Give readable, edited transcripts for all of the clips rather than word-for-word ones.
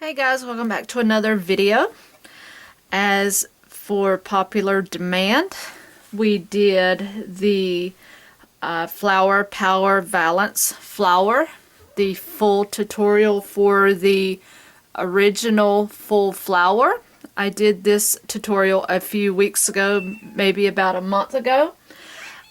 Hey guys, welcome back to another video. As for popular demand, we did the Flower Power Valance flower, the full tutorial for the original full flower. I did this tutorial a few weeks ago, maybe about a month ago,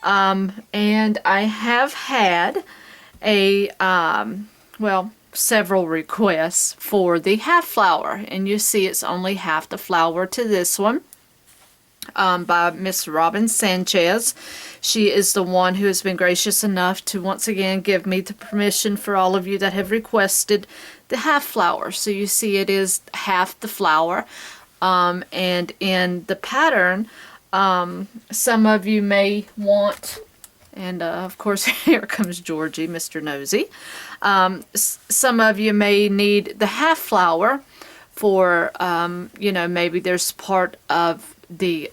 and I have had a several requests for the half flower, and you see it's only half the flower to this one, by Miss Robin Sanchez. She is the one who has been gracious enough to once again give me the permission for all of you that have requested the half flower. So you see it is half the flower, and in the pattern, some of you may want, and of course here comes Georgie, Mr. Nosy. Some of you may need the half flower for, maybe there's part of the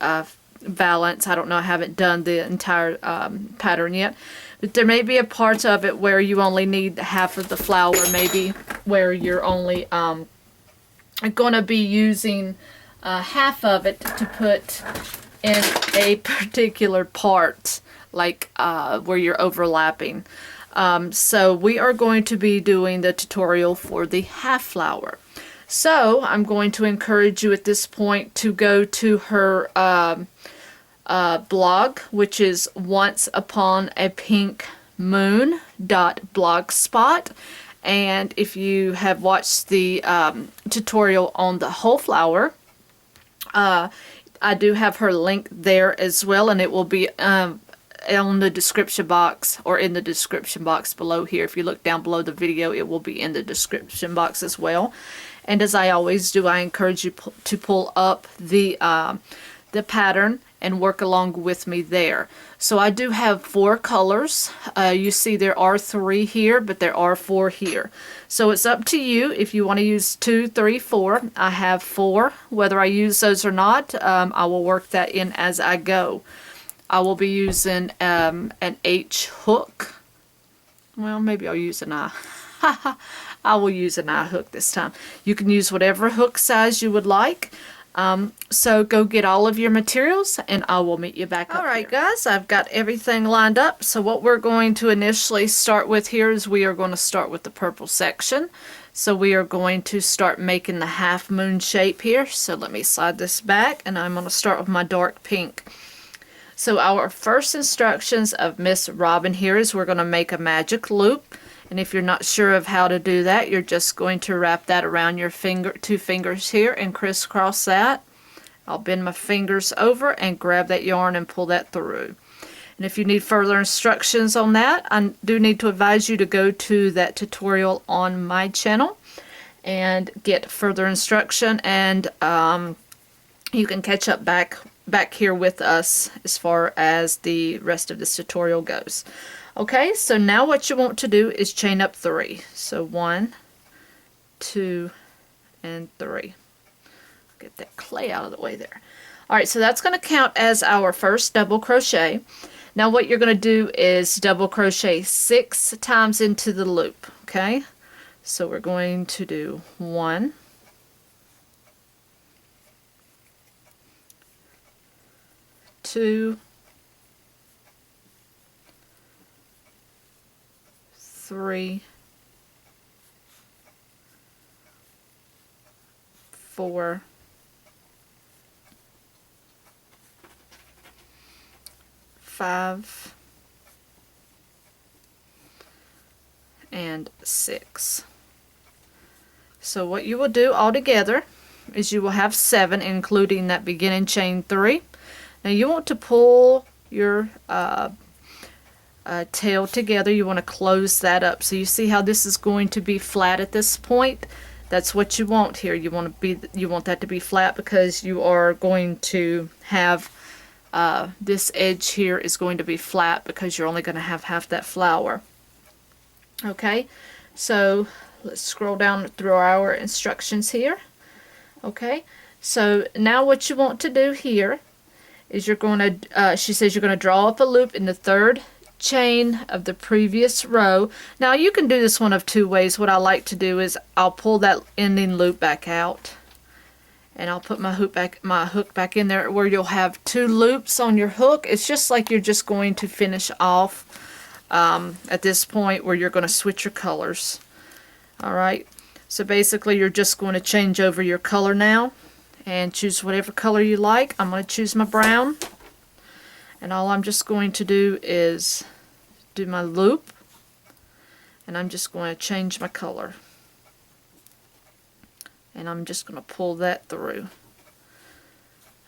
valance. I don't know, I haven't done the entire pattern yet. But there may be a part of it where you only need half of the flower, maybe where you're only going to be using half of it to put in a particular part, like where you're overlapping. So we are going to be doing the tutorial for the half flower. So I'm going to encourage you at this point to go to her blog, which is onceupon-a-pink-moon.blogspot. And if you have watched the tutorial on the whole flower, I do have her link there as well, and it will be on the description box, or in the description box below here. If you look down below the video, it will be in the description box as well. And as I always do, I encourage you to pull up the pattern and work along with me there. So I do have 4 colors. You see there are 3 here, but there are 4 here. So it's up to you if you want to use 2, 3, 4. I have 4. Whether I use those or not, I will work that in as I go. I will be using an H hook. Well, maybe I'll use an I. I will use an I hook this time. You can use whatever hook size you would like. So go get all of your materials, and I will meet you back up here. Alright guys, I've got everything lined up. So what we're going to initially start with here is we are going to start with the purple section. So we are going to start making the half moon shape here. So let me slide this back, and I'm going to start with my dark pink. So our first instructions of Miss Robin here is we're going to make a magic loop. And if you're not sure of how to do that, you're just going to wrap that around your 2 fingers here and crisscross that. I'll bend my fingers over and grab that yarn and pull that through. And if you need further instructions on that, I do need to advise you to go to that tutorial on my channel and get further instruction, and you can catch up back here with us as far as the rest of this tutorial goes. Okay, so now what you want to do is chain up 3. So 1, 2, and 3. Get that clay out of the way there. Alright, so that's going to count as our first double crochet. Now what you're going to do is double crochet 6 times into the loop. Okay, so we're going to do 1, 2, 3, 4, 5, and 6. So what you will do all together is you will have 7, including that beginning chain 3. Now you want to pull your tail together. You want to close that up. So you see how this is going to be flat at this point? That's what you want here. You want that to be flat, because you are going to have this edge here is going to be flat because you're only going to have half that flower. Okay, so let's scroll down through our instructions here. Okay, so now what you want to do here is you're going to, she says you're going to draw up a loop in the 3rd chain of the previous row. Now you can do this one of two ways. What I like to do is I'll pull that ending loop back out, and I'll put my hook back in there where you'll have two loops on your hook. It's just like you're just going to finish off at this point where you're going to switch your colors. Alright, so basically you're just going to change over your color now and choose whatever color you like. I'm going to choose my brown, and all I'm just going to do is do my loop, and I'm just going to change my color. And I'm just going to pull that through.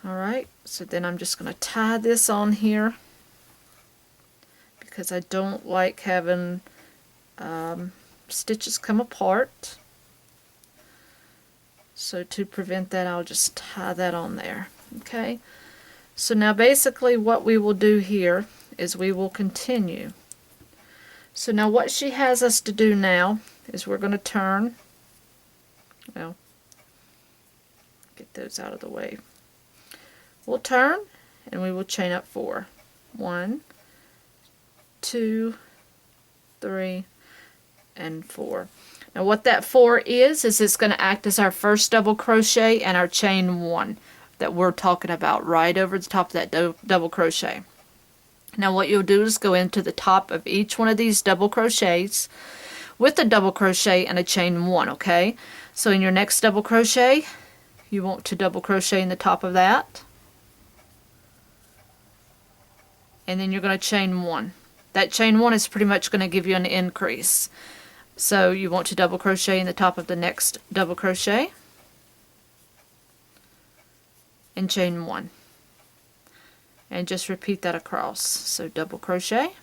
Alright, so then I'm just going to tie this on here because I don't like having stitches come apart. So to prevent that, I'll just tie that on there. Okay, so now basically what we will do here is we will continue. So now what she has us to do now is we're going to turn, well, get those out of the way. We'll turn and we will chain up 4. 1, 2, 3, and 4. Now what that 4 is it's going to act as our first double crochet and our chain 1 that we're talking about right over the top of that double crochet. Now what you'll do is go into the top of each one of these double crochets with a double crochet and a chain 1, okay? So in your next double crochet, you want to double crochet in the top of that, and then you're going to chain 1. That chain 1 is pretty much going to give you an increase. So you want to double crochet in the top of the next double crochet and chain 1, and just repeat that across. So double crochet,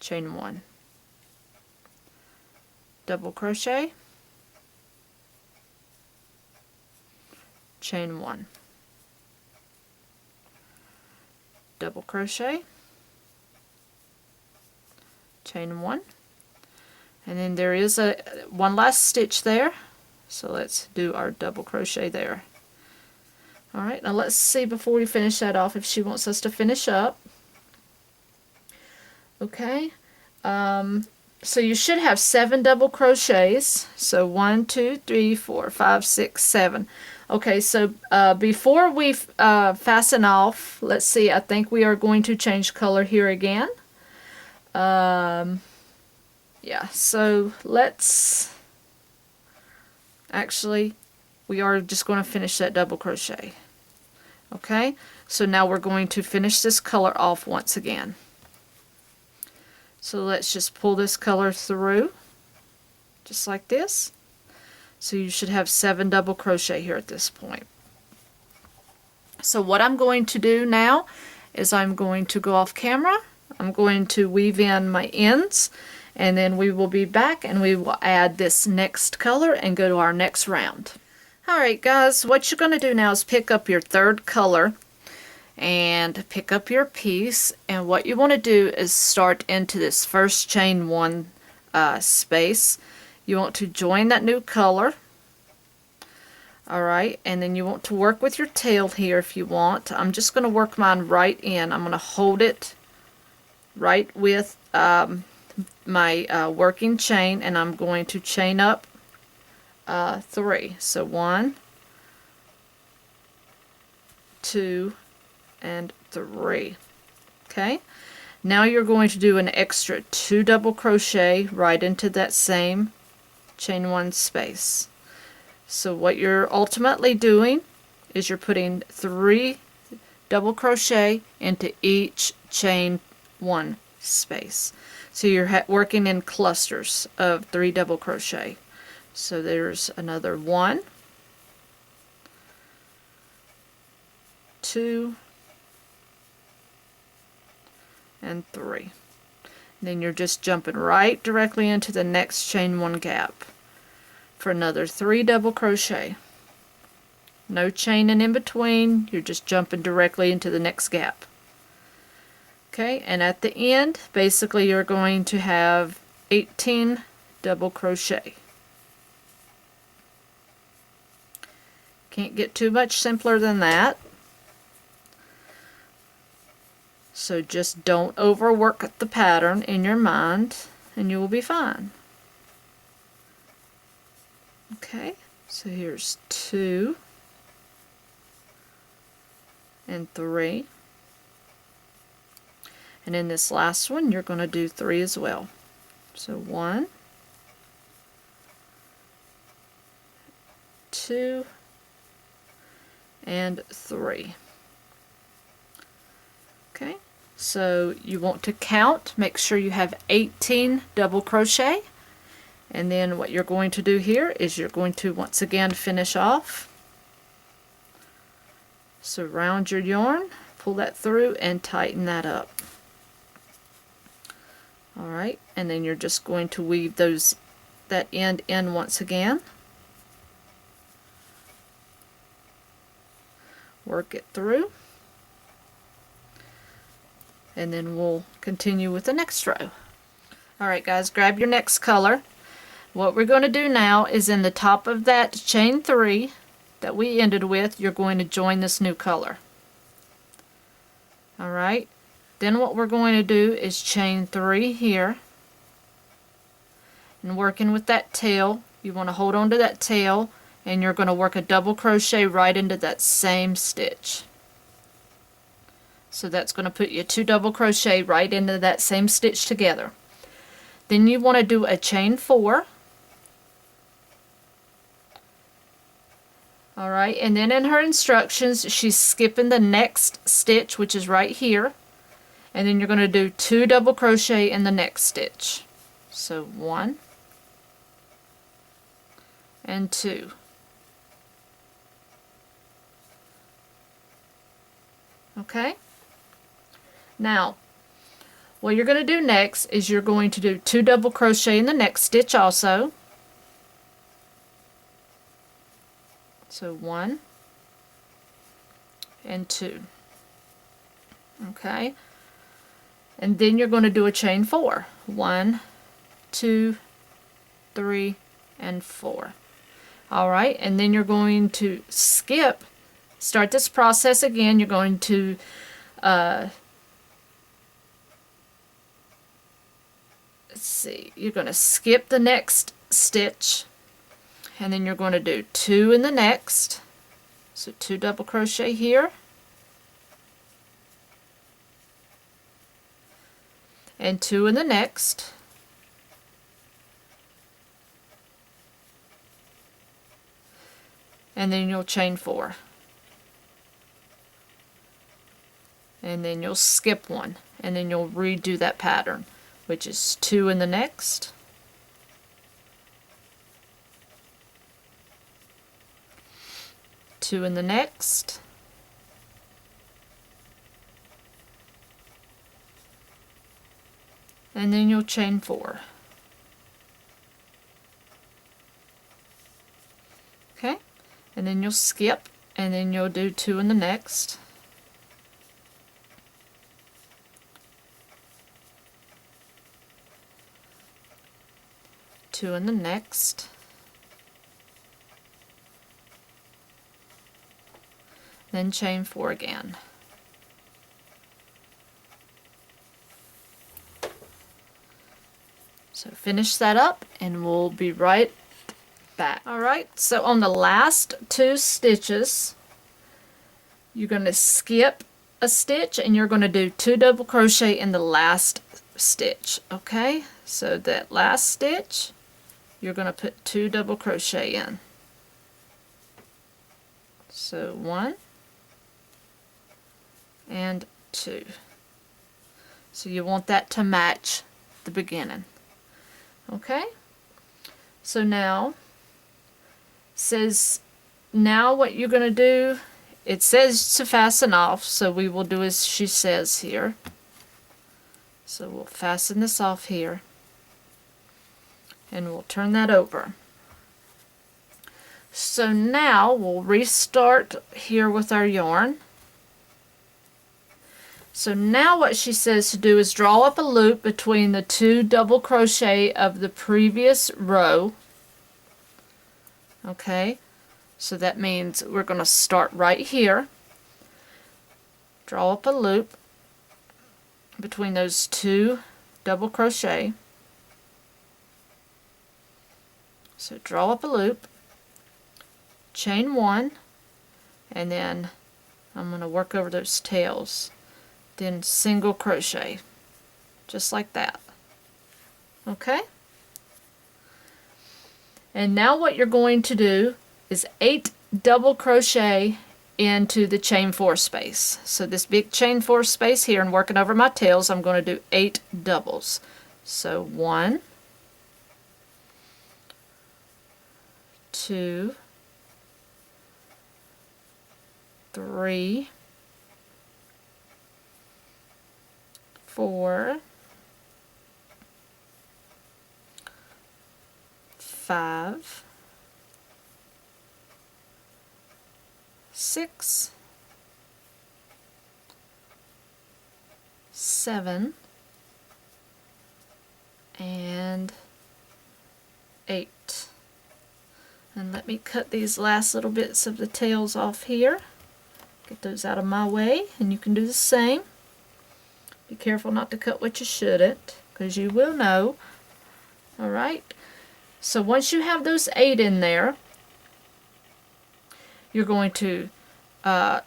chain 1, double crochet, chain 1, double crochet, chain 1, and then there is one last stitch there, so let's do our double crochet there. Alright, now let's see before we finish that off if she wants us to finish up. Okay, so you should have 7 double crochets. So 1, 2, 3, 4, 5, 6, 7. Okay, so before we fasten off, let's see, I think we are going to change color here again. Yeah, so let's, actually, we are just going to finish that double crochet. Okay, so now we're going to finish this color off once again. So let's just pull this color through, just like this. So you should have 7 double crochet here at this point. So what I'm going to do now is I'm going to go off camera. I'm going to weave in my ends, and then we will be back and we will add this next color and go to our next round. Alright guys, what you're going to do now is pick up your third color and pick up your piece, and what you want to do is start into this first chain 1 space. You want to join that new color. Alright, and then you want to work with your tail here if you want. I'm just going to work mine right in. I'm going to hold it right with my working chain, and I'm going to chain up 3. So 1, 2, and 3. Okay, now you're going to do an extra 2 double crochet right into that same chain 1 space. So what you're ultimately doing is you're putting 3 double crochet into each chain 1 space. So you're working in clusters of 3 double crochet. So there's another 1, 2, and 3. Then you're just jumping right directly into the next chain 1 gap for another 3 double crochet. No chaining in between, you're just jumping directly into the next gap. Okay, and at the end, basically you're going to have 18 double crochet. Can't get too much simpler than that. So just don't overwork the pattern in your mind and you will be fine. Okay, so here's 2 and 3. And in this last one, you're going to do 3 as well. So 1, 2, and 3. Okay, so you want to count, make sure you have 18 double crochet. And then what you're going to do here is you're going to once again finish off. So round your yarn, pull that through and tighten that up. Alright, and then you're just going to weave that end in once again. Work it through. And then we'll continue with the next row. Alright guys, grab your next color. What we're going to do now is in the top of that chain 3 that we ended with, you're going to join this new color. Alright, then what we're going to do is chain 3 here, and working with that tail, you want to hold on to that tail and you're going to work a double crochet right into that same stitch. So that's going to put you 2 double crochet right into that same stitch together. Then you want to do a chain 4. Alright, and then in her instructions she's skipping the next stitch, which is right here, and then you're going to do 2 double crochet in the next stitch. So 1 and 2. Okay, now what you're going to do next is you're going to do 2 double crochet in the next stitch also. So 1 and 2. Okay, and then you're going to do a chain 4. 1, 2, 3, and 4. Alright, and then you're going to start this process again. You're going to let's see, you're going to skip the next stitch, and then you're going to do 2 in the next. So 2 double crochet here, and 2 in the next, and then you'll chain 4, and then you'll skip 1, and then you'll redo that pattern, which is 2 in the next, 2 in the next, and then you'll chain 4. Okay, and then you'll skip, and then you'll do 2 in the next, 2 in the next, then chain 4 again. So finish that up and we'll be right back. Alright, so on the last 2 stitches you're going to skip a stitch and you're going to do 2 double crochet in the last stitch. Okay, so that last stitch you're going to put 2 double crochet in. So 1 and 2. So you want that to match the beginning. Okay, so now says now what you're going to do, it says to fasten off, so we will do as she says here. So we'll fasten this off here and we'll turn that over. So now we'll restart here with our yarn. So now what she says to do is draw up a loop between the 2 double crochet of the previous row. Okay, so that means we're going to start right here, draw up a loop, between those 2 double crochet. So draw up a loop, chain 1, and then I'm going to work over those tails, then single crochet, just like that. Okay? And now what you're going to do is 8 double crochet into the chain 4 space. So this big chain 4 space here, and working over my tails, I'm going to do 8 doubles. So 1, 2, 3, 4, 5, 6, 7, and 8. And let me cut these last little bits of the tails off here. Get those out of my way, and you can do the same. Be careful not to cut what you shouldn't, because you will know. Alright, so once you have those 8 in there, you're going to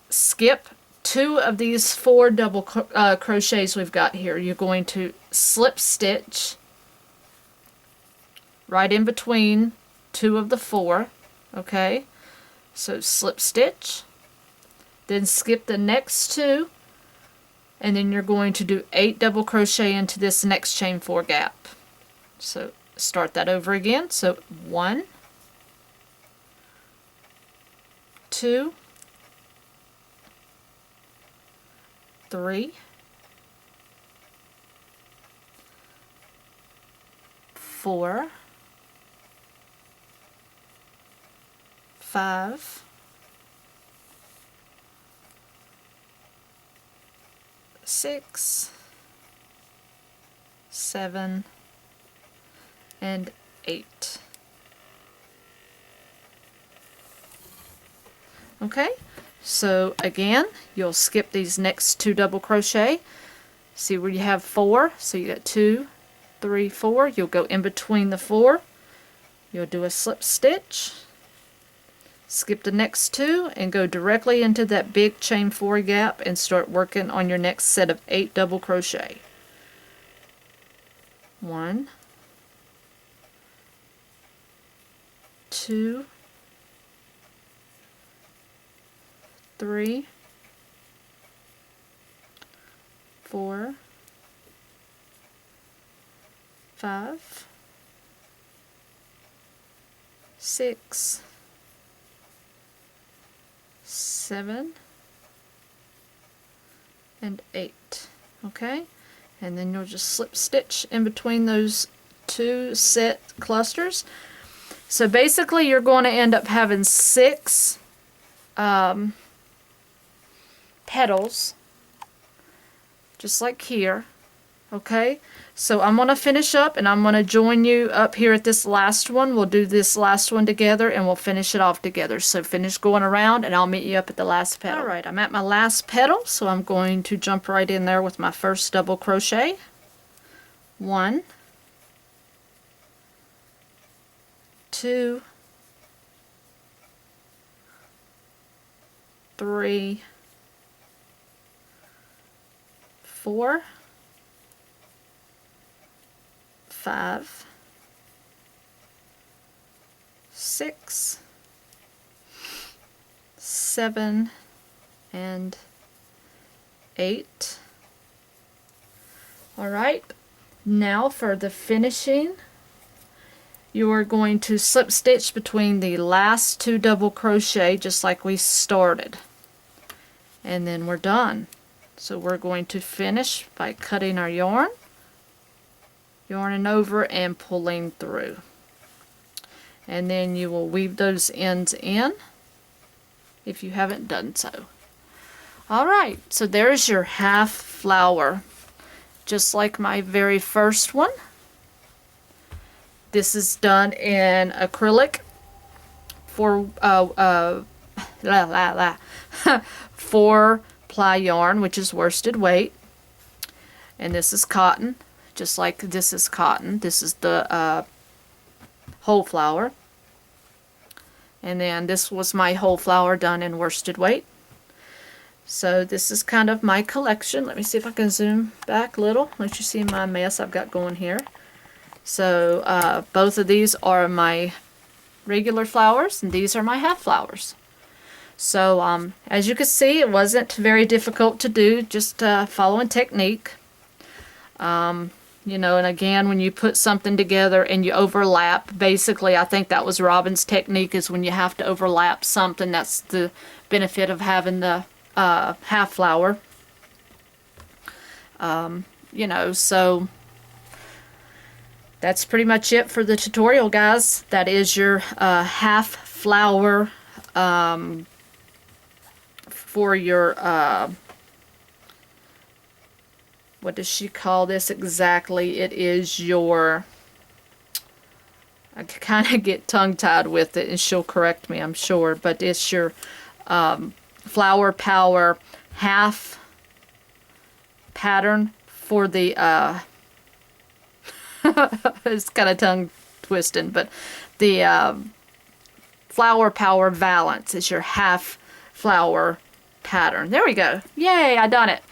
skip 2 of these 4 double crochets we've got here. You're going to slip stitch right in between 2 of the 4, okay? So slip stitch, then skip the next 2, and then you're going to do 8 double crochet into this next chain 4 gap. So start that over again. So 1, 2, 3, 4, 5, 6, 7, and 8. Okay, so again, you'll skip these next 2 double crochet. See where you have 4, so you got 2, 3, 4. You'll go in between the 4. You'll do a slip stitch, skip the next 2, and go directly into that big chain 4 gap and start working on your next set of 8 double crochet. 1, 2, 3, 4, 5, 6, 7, and 8. Okay, and then you'll just slip stitch in between those 2 set clusters. So basically you're going to end up having 6 petals, just like here. Okay, so I'm going to finish up, and I'm going to join you up here at this last one. We'll do this last one together, and we'll finish it off together. So finish going around, and I'll meet you up at the last petal. Alright, I'm at my last petal, so I'm going to jump right in there with my first double crochet. 1, 2, 3, 4, 5, 6, 7, and 8. Alright, now for the finishing, you are going to slip stitch between the last 2 double crochet just like we started, and then we're done. So we're going to finish by cutting our yarn, yarning over and pulling through, and then you will weave those ends in if you haven't done so. Alright, so there's your half flower, just like my very first one. This is done in acrylic for 4-ply yarn, which is worsted weight. And this is cotton, just like this is cotton. This is the whole flower. And then this was my whole flower done in worsted weight. So this is kind of my collection. Let me see if I can zoom back a little. Let you see my mess I've got going here. So both of these are my regular flowers, and these are my half flowers. So as you can see, it wasn't very difficult to do, just following technique. You know, and again, when you put something together and you overlap, basically I think that was Robin's technique, is when you have to overlap something. That's the benefit of having the half flower. You know, so that's pretty much it for the tutorial, guys. That is your half flower for your what does she call this exactly? It is your, I kind of get tongue-tied with it, and she'll correct me, I'm sure, but it's your Flower Power half pattern for the, it's kind of tongue twisting, but the Flower Power Valance is your half flower pattern. There we go. Yay, I done it.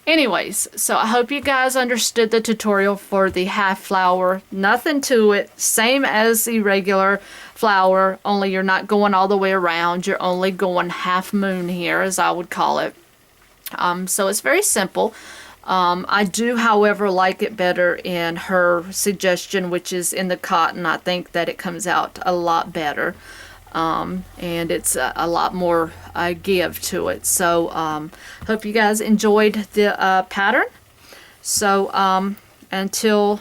Anyways, so I hope you guys understood the tutorial for the half flower. Nothing to it. Same as the regular flower, only you're not going all the way around. You're only going half moon here, as I would call it. So it's very simple. I do, however, like it better in her suggestion, which is in the cotton. I think that it comes out a lot better. And it's a lot more give to it. So hope you guys enjoyed the pattern. So until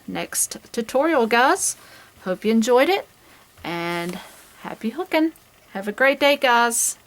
next tutorial, guys, hope you enjoyed it, and happy hooking. Have a great day, guys.